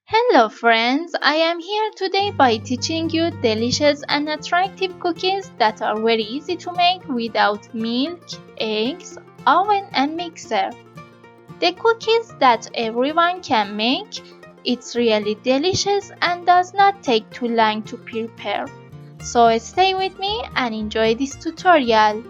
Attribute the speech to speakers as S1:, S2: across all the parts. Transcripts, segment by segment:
S1: Hello friends, I am here today by teaching you delicious and attractive cookies that are very easy to make without milk, eggs, oven and mixer. The cookies that everyone can make, it's really delicious and does not take too long to prepare. So stay with me and enjoy this tutorial.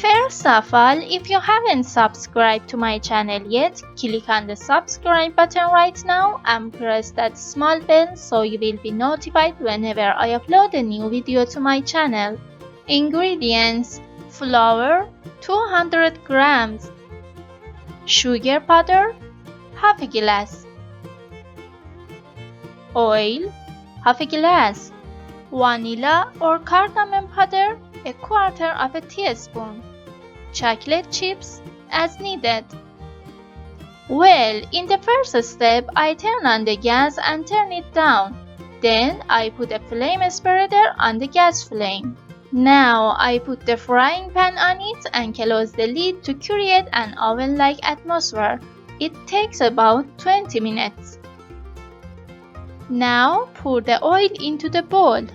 S1: First of all, if you haven't subscribed to my channel yet, click on the subscribe button right now and press that small bell so you will be notified whenever I upload a new video to my channel. Ingredients: flour 200 grams, sugar powder half a glass, oil half a glass, vanilla or cardamom powder a quarter of a teaspoon, chocolate chips as needed. Well, in the first step, I turn on the gas and turn it down. Then I put a flame spreader on the gas flame. Now I put the frying pan on it and close the lid to create an oven-like atmosphere. It takes about 20 minutes. Now pour the oil into the bowl.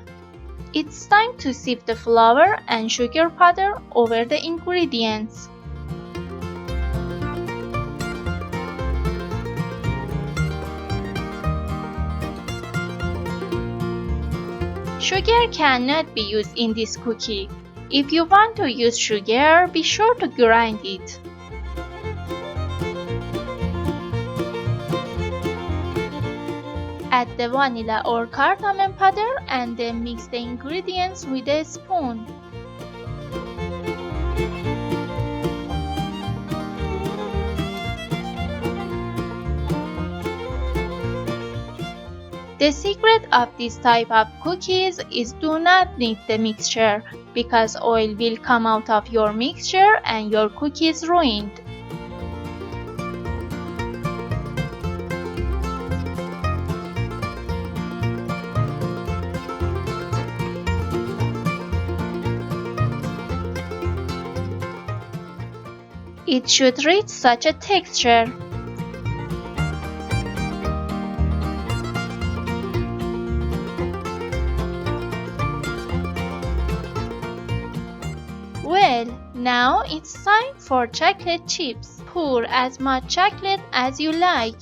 S1: It's time to sift the flour and sugar powder over the ingredients. Sugar cannot be used in this cookie. If you want to use sugar, be sure to grind it. Add the vanilla or cardamom powder and then mix the ingredients with a spoon. The secret of this type of cookies is do not knead the mixture because oil will come out of your mixture and your cookie is ruined. It should reach such a texture. Well, now it's time for chocolate chips. Pour as much chocolate as you like.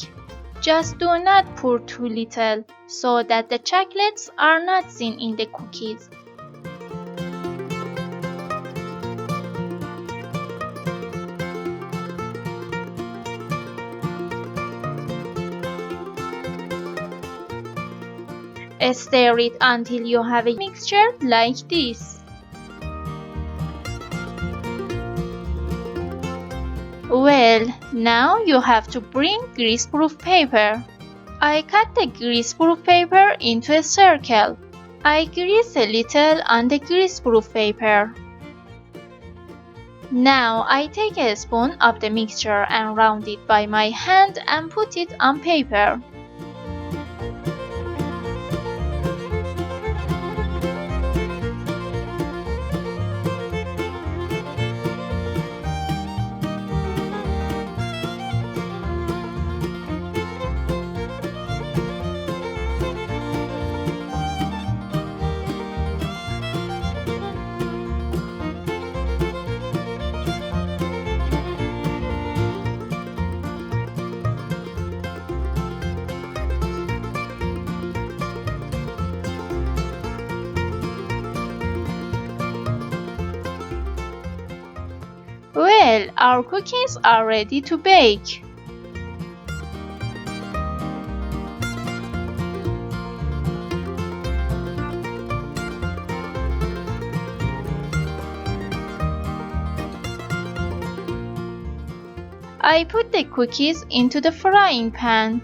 S1: Just do not pour too little so that the chocolates are not seen in the cookies. Stir it until you have a mixture like this. Well, now you have to bring greaseproof paper. I cut the greaseproof paper into a circle. I grease a little on the greaseproof paper. Now I take a spoon of the mixture and round it by my hand and put it on paper. Well, our cookies are ready to bake. I put the cookies into the frying pan.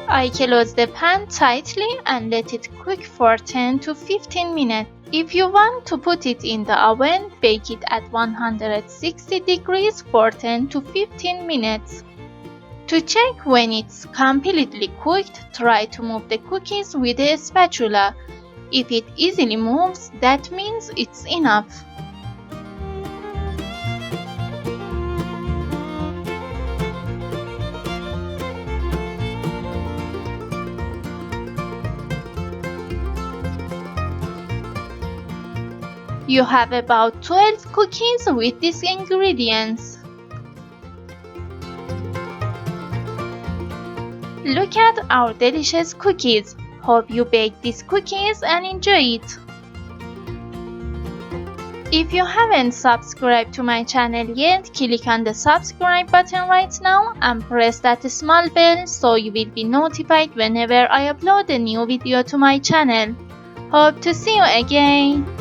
S1: I close the pan tightly and let it cook for 10 to 15 minutes. If you want to put it in the oven, bake it at 160 degrees for 10 to 15 minutes. To check when it's completely cooked, try to move the cookies with a spatula. If it easily moves, that means it's enough. You have about 12 cookies with these ingredients. Look at our delicious cookies. Hope you bake these cookies and enjoy it. If you haven't subscribed to my channel yet, click on the subscribe button right now and press that small bell so you will be notified whenever I upload a new video to my channel. Hope to see you again.